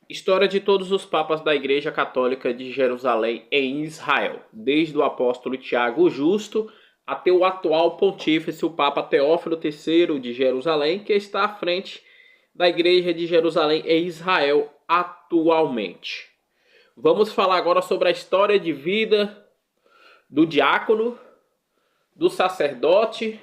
História de todos os papas da Igreja Católica de Jerusalém em Israel, desde o apóstolo Tiago o Justo até o atual pontífice, o Papa Teófilo III de Jerusalém, que está à frente da Igreja de Jerusalém em Israel atualmente. Vamos falar agora sobre a história de vida do diácono, do sacerdote,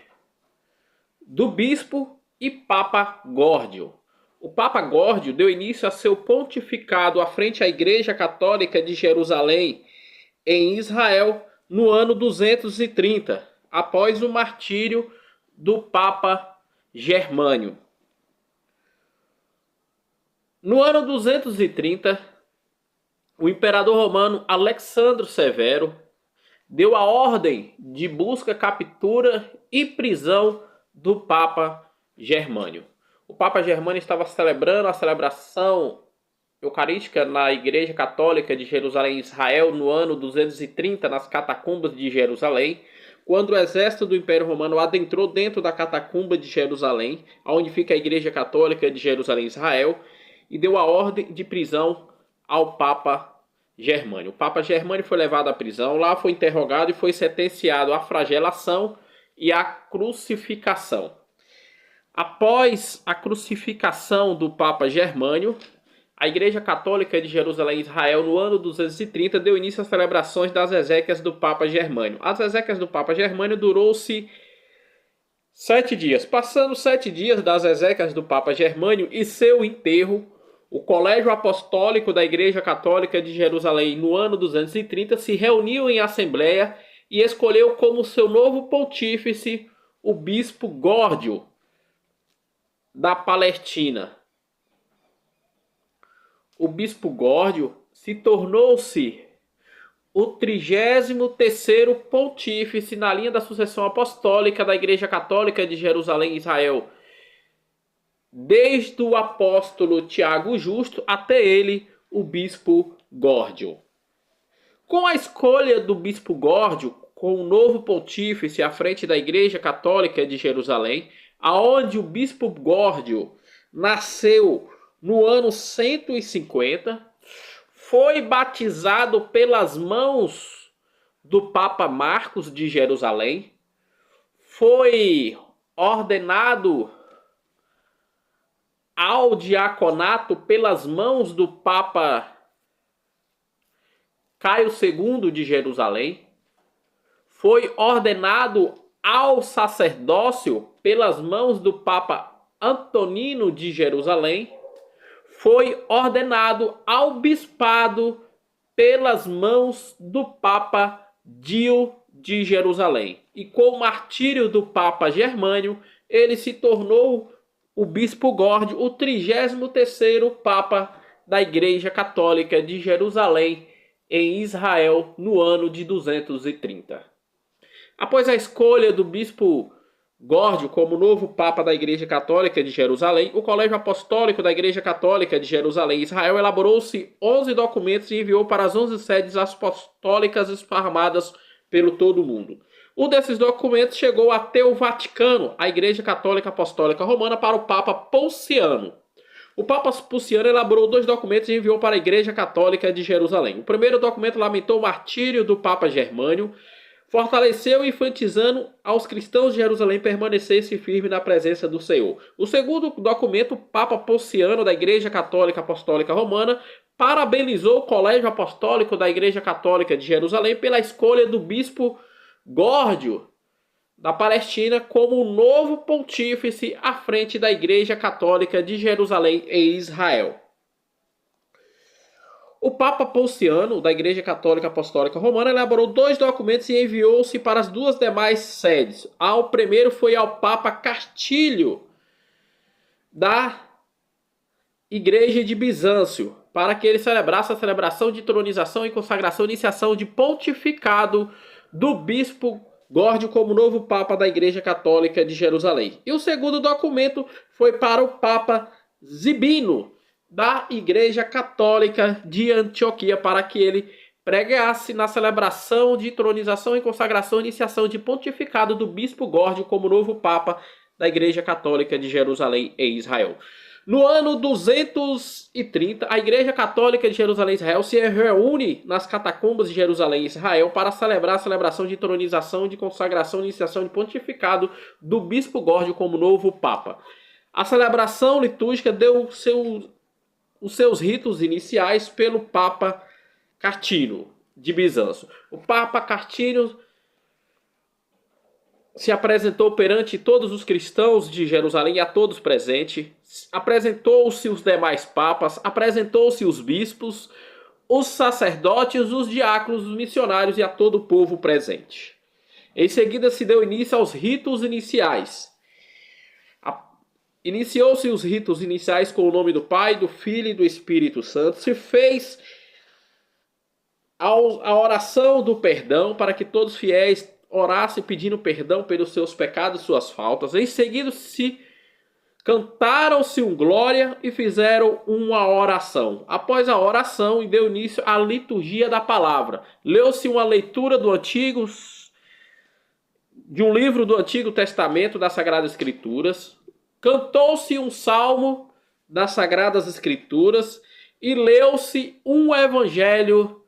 do bispo e Papa Górdio. O Papa Górdio deu início a seu pontificado à frente da Igreja Católica de Jerusalém em Israel no ano 230, após o martírio do Papa Germânio. No ano 230, o imperador romano Alexandre Severo deu a ordem de busca, captura e prisão do Papa Germânio. O Papa Germânio estava celebrando a celebração eucarística na Igreja Católica de Jerusalém, Israel, no ano 230, nas catacumbas de Jerusalém, quando o exército do Império Romano adentrou dentro da catacumba de Jerusalém, onde fica a Igreja Católica de Jerusalém, Israel, e deu a ordem de prisão ao Papa Germânio. O Papa Germânio foi levado à prisão, lá foi interrogado e foi sentenciado à flagelação e à crucificação. Após a crucificação do Papa Germânio, a Igreja Católica de Jerusalém, Israel, no ano 230, deu início às celebrações das exéquias do Papa Germânio. As exéquias do Papa Germânio durou-se 7 dias. Passando 7 dias das exéquias do Papa Germânio e seu enterro, o Colégio Apostólico da Igreja Católica de Jerusalém, no ano 230, se reuniu em assembleia e escolheu como seu novo pontífice o bispo Górdio da Palestina. O bispo Górdio se tornou-se o 33º pontífice na linha da sucessão apostólica da Igreja Católica de Jerusalém, Israel, desde o apóstolo Tiago o Justo até ele, o bispo Górdio. Com a escolha do bispo Górdio, com o novo pontífice à frente da Igreja Católica de Jerusalém, aonde o bispo Górdio nasceu no ano 150, foi batizado pelas mãos do Papa Marcos de Jerusalém, foi ordenado ao diaconato pelas mãos do Papa Caio II de Jerusalém, foi ordenado ao sacerdócio pelas mãos do Papa Antonino de Jerusalém, foi ordenado ao bispado pelas mãos do Papa Dio de Jerusalém. E com o martírio do Papa Germânio, ele se tornou o bispo Górdio, o 33º Papa da Igreja Católica de Jerusalém em Israel no ano de 230. Após a escolha do bispo Górdio como novo Papa da Igreja Católica de Jerusalém, o Colégio Apostólico da Igreja Católica de Jerusalém e Israel elaborou-se 11 documentos e enviou para as 11 sedes apostólicas esparramadas pelo todo o mundo. Um desses documentos chegou até o Vaticano, a Igreja Católica Apostólica Romana, para o Papa Pulciano. O Papa Pulciano elaborou 2 documentos e enviou para a Igreja Católica de Jerusalém. O primeiro documento lamentou o martírio do Papa Germânio, fortaleceu enfatizando aos cristãos de Jerusalém permanecessem firmes na presença do Senhor. O segundo documento, o Papa Pulciano, da Igreja Católica Apostólica Romana, parabenizou o Colégio Apostólico da Igreja Católica de Jerusalém pela escolha do bispo Górdio da Palestina como o novo pontífice à frente da Igreja Católica de Jerusalém e Israel. O Papa Pulciano, da Igreja Católica Apostólica Romana, elaborou 2 documentos e enviou-se para as 2 demais sedes. O primeiro foi ao Papa Castilho, da Igreja de Bizâncio, para que ele celebrasse a celebração de tronização e consagração, iniciação de pontificado do bispo Górdio como novo Papa da Igreja Católica de Jerusalém. E o segundo documento foi para o Papa Zibino, da Igreja Católica de Antioquia, para que ele pregasse na celebração de tronização e consagração, iniciação de pontificado do bispo Górdio como novo Papa da Igreja Católica de Jerusalém e Israel. No ano 230, a Igreja Católica de Jerusalém e Israel se reúne nas catacumbas de Jerusalém e Israel para celebrar a celebração de entronização, de consagração, iniciação de pontificado do Bispo Górdio como novo Papa. A celebração litúrgica deu os seus ritos iniciais pelo Papa Cartino de Bizâncio. O Papa Cartino se apresentou perante todos os cristãos de Jerusalém e a todos presentes, apresentou-se os demais papas, apresentou-se os bispos, os sacerdotes, os diáconos, os missionários e a todo o povo presente. Em seguida se deu início aos ritos iniciais. Iniciou-se os ritos iniciais com o nome do Pai, do Filho e do Espírito Santo. Se fez a oração do perdão para que todos os fiéis orassem pedindo perdão pelos seus pecados e suas faltas. Em seguida cantaram-se um glória e fizeram uma oração. Após a oração, deu início à liturgia da palavra. Leu-se uma leitura de um livro do Antigo Testamento das Sagradas Escrituras. Cantou-se um salmo das Sagradas Escrituras e leu-se um evangelho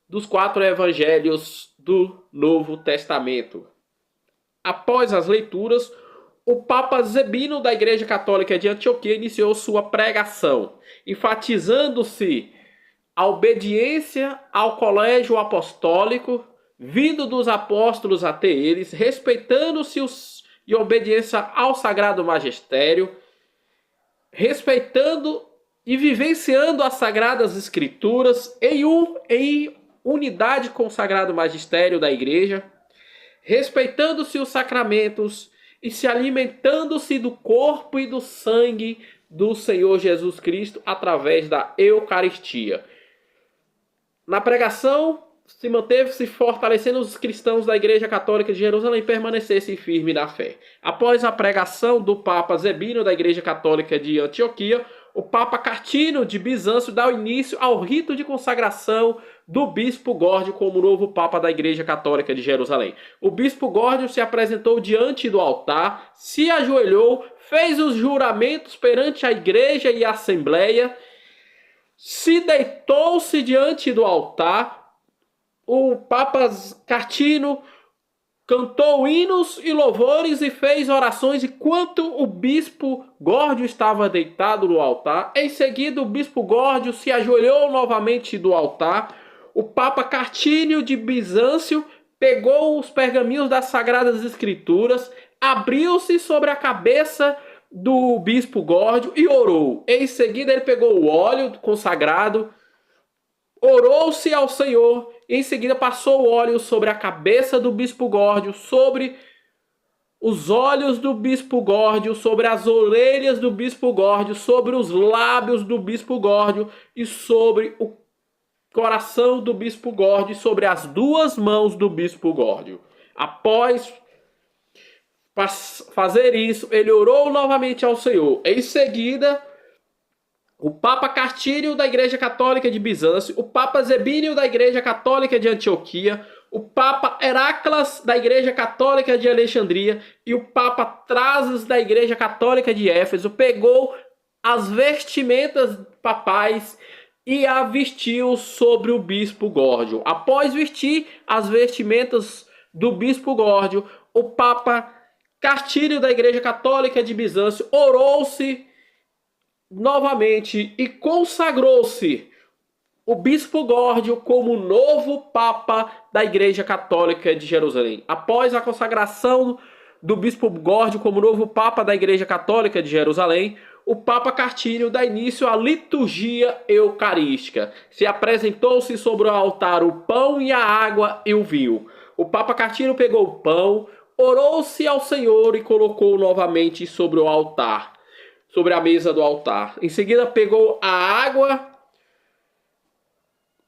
dos 4 evangelhos do Novo Testamento. Após as leituras, o Papa Zebino da Igreja Católica de Antioquia iniciou sua pregação, enfatizando-se a obediência ao colégio apostólico, vindo dos apóstolos até eles, respeitando-se e obediência ao Sagrado Magistério, respeitando e vivenciando as Sagradas Escrituras em unidade com o Sagrado Magistério da Igreja, respeitando-se os sacramentos e se alimentando-se do corpo e do sangue do Senhor Jesus Cristo através da Eucaristia. Na pregação, se manteve-se fortalecendo os cristãos da Igreja Católica de Jerusalém e permanecessem firmes na fé. Após a pregação do Papa Zebino da Igreja Católica de Antioquia, o Papa Cartino de Bizâncio dá início ao rito de consagração do Bispo Górdio como novo Papa da Igreja Católica de Jerusalém. O Bispo Górdio se apresentou diante do altar, se ajoelhou, fez os juramentos perante a Igreja e a Assembleia, se deitou-se diante do altar. O Papa Cartino cantou hinos e louvores e fez orações enquanto o Bispo Górdio estava deitado no altar. Em seguida, o Bispo Górdio se ajoelhou novamente do altar. O Papa Cartínio de Bizâncio pegou os pergaminhos das Sagradas Escrituras, abriu-se sobre a cabeça do Bispo Górdio e orou. Em seguida, ele pegou o óleo consagrado, orou-se ao Senhor. Em seguida passou o óleo sobre a cabeça do Bispo Górdio, sobre os olhos do Bispo Górdio, sobre as orelhas do Bispo Górdio, sobre os lábios do Bispo Górdio e sobre o coração do Bispo Górdio e sobre as 2 mãos do Bispo Górdio. Após fazer isso, ele orou novamente ao Senhor. Em seguida, o Papa Cartínio da Igreja Católica de Bizâncio, o Papa Zebínio da Igreja Católica de Antioquia, o Papa Heraclas da Igreja Católica de Alexandria e o Papa Trases da Igreja Católica de Éfeso pegou as vestimentas papais e a vestiu sobre o Bispo Górdio. Após vestir as vestimentas do Bispo Górdio, o Papa Cartínio da Igreja Católica de Bizâncio orou-se novamente e consagrou-se o Bispo Górdio como novo Papa da Igreja Católica de Jerusalém. Após a consagração do Bispo Górdio como novo Papa da Igreja Católica de Jerusalém, o Papa Cartínio dá início à liturgia eucarística. Se apresentou-se sobre o altar o pão e a água e o vinho. O Papa Cartínio pegou o pão, orou-se ao Senhor e colocou novamente sobre o altar, sobre a mesa do altar. Em seguida pegou a água,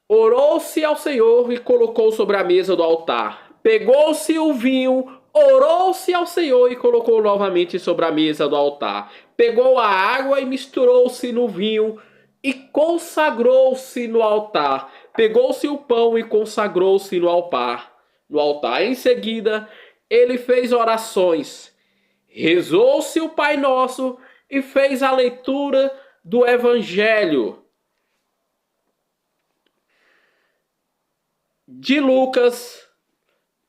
orou-se ao Senhor e colocou sobre a mesa do altar. Pegou-se o vinho, orou-se ao Senhor e colocou novamente sobre a mesa do altar. Pegou a água e misturou-se no vinho e consagrou-se no altar. Pegou-se o pão e consagrou-se no altar. Em seguida, ele fez orações. Rezou-se o Pai Nosso e fez a leitura do Evangelho de Lucas,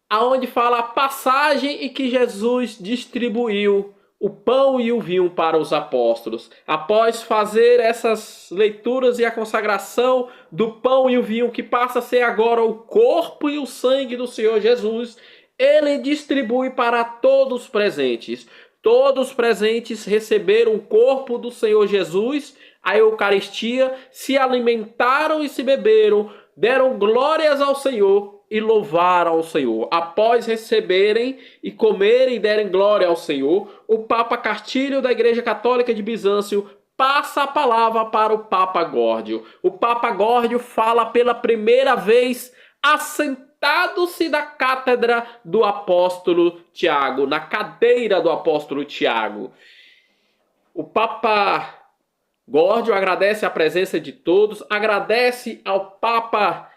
aonde fala a passagem em que Jesus distribuiu o pão e o vinho para os apóstolos. Após fazer essas leituras e a consagração do pão e o vinho, que passa a ser agora o corpo e o sangue do Senhor Jesus, ele distribui para todos os presentes. Todos os presentes receberam o corpo do Senhor Jesus, a Eucaristia, se alimentaram e se beberam, deram glórias ao Senhor e louvaram ao Senhor. Após receberem e comerem e derem glória ao Senhor, o Papa Cartilho da Igreja Católica de Bizâncio passa a palavra para o Papa Górdio. O Papa Górdio fala pela primeira vez assentado-se na cátedra do apóstolo Tiago, na cadeira do apóstolo Tiago. O Papa Górdio agradece a presença de todos, agradece ao Papa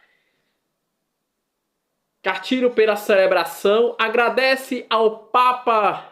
Cartilho pela celebração, agradece ao Papa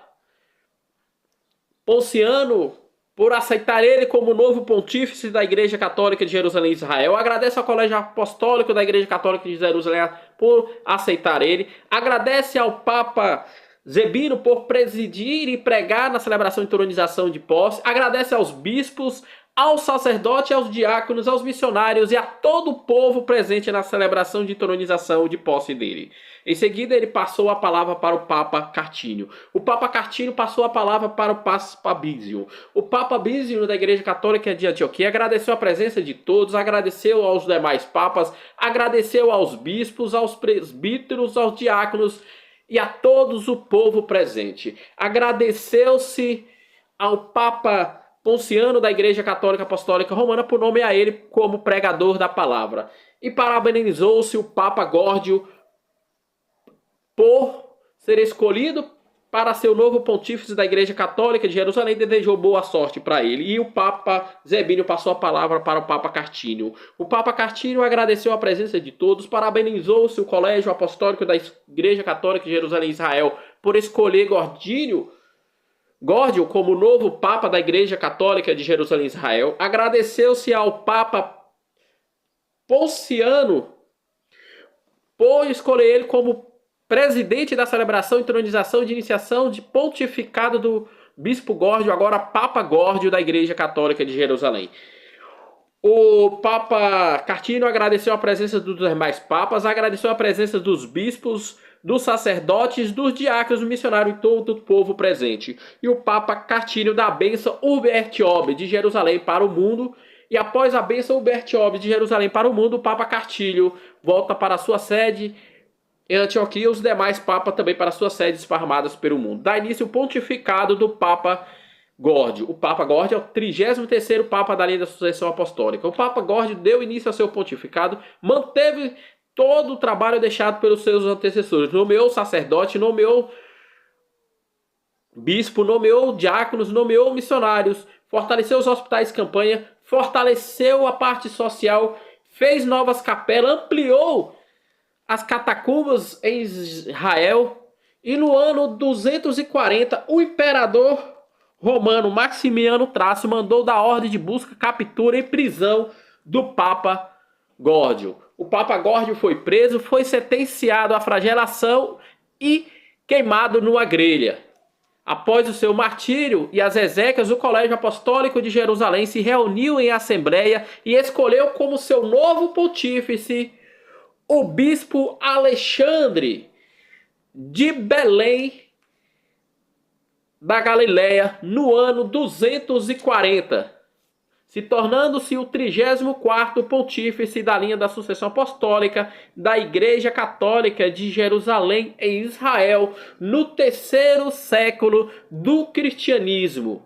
Ponciano por aceitar ele como novo pontífice da Igreja Católica de Jerusalém e Israel, agradece ao Colégio Apostólico da Igreja Católica de Jerusalém por aceitar ele, agradece ao Papa Zebino por presidir e pregar na celebração de entronização de posse, agradece aos bispos, aos sacerdotes, aos diáconos, aos missionários e a todo o povo presente na celebração de entronização de posse dele. Em seguida, ele passou a palavra para o Papa Cartilho. O Papa Cartilho passou a palavra para o Papa Bísio. O Papa Bísio da Igreja Católica de Antioquia agradeceu a presença de todos, agradeceu aos demais papas, agradeceu aos bispos, aos presbíteros, aos diáconos e a todos o povo presente. Agradeceu-se ao Papa Ponciano da Igreja Católica Apostólica Romana por nomear ele como pregador da palavra. E parabenizou-se o Papa Górdio por ser escolhido para ser o novo pontífice da Igreja Católica de Jerusalém e desejou boa sorte para ele. E o Papa Zebino passou a palavra para o Papa Cartilho. O Papa Cartilho agradeceu a presença de todos, parabenizou-se o Colégio Apostólico da Igreja Católica de Jerusalém e Israel por escolher Górdio como novo Papa da Igreja Católica de Jerusalém e Israel. Agradeceu-se ao Papa Ponciano por escolher ele como presidente da celebração, entronização de iniciação de pontificado do Bispo Górdio, agora Papa Górdio da Igreja Católica de Jerusalém. O Papa Cartilho agradeceu a presença dos demais papas, agradeceu a presença dos bispos, dos sacerdotes, dos diáconos, do missionário e todo o povo presente. E o Papa Cartilho dá a bênção Urbi et Orbi de Jerusalém para o mundo. E após a bênção Urbi et Orbi de Jerusalém para o mundo, o Papa Cartilho volta para a sua sede em Antioquia e os demais papas também para suas sedes esparramadas pelo mundo. Dá início o pontificado do Papa Górdio. O Papa Górdio é o 33º Papa da linha da sucessão apostólica. O Papa Górdio deu início ao seu pontificado, manteve todo o trabalho deixado pelos seus antecessores. Nomeou sacerdote, nomeou bispo, nomeou diáconos, nomeou missionários, fortaleceu os hospitais de campanha, fortaleceu a parte social, fez novas capelas, ampliou as catacumbas em Israel. E no ano 240, o imperador romano Maximiano Trácio mandou dar ordem de busca, captura e prisão do Papa Górdio. O Papa Górdio foi preso, foi sentenciado à flagelação e queimado numa grelha. Após o seu martírio e as exéquias, o Colégio Apostólico de Jerusalém se reuniu em assembleia e escolheu como seu novo pontífice o bispo Alexandre de Belém da Galileia no ano 240, se tornando-se o 34º pontífice da linha da sucessão apostólica da Igreja Católica de Jerusalém em Israel no 3º século do cristianismo.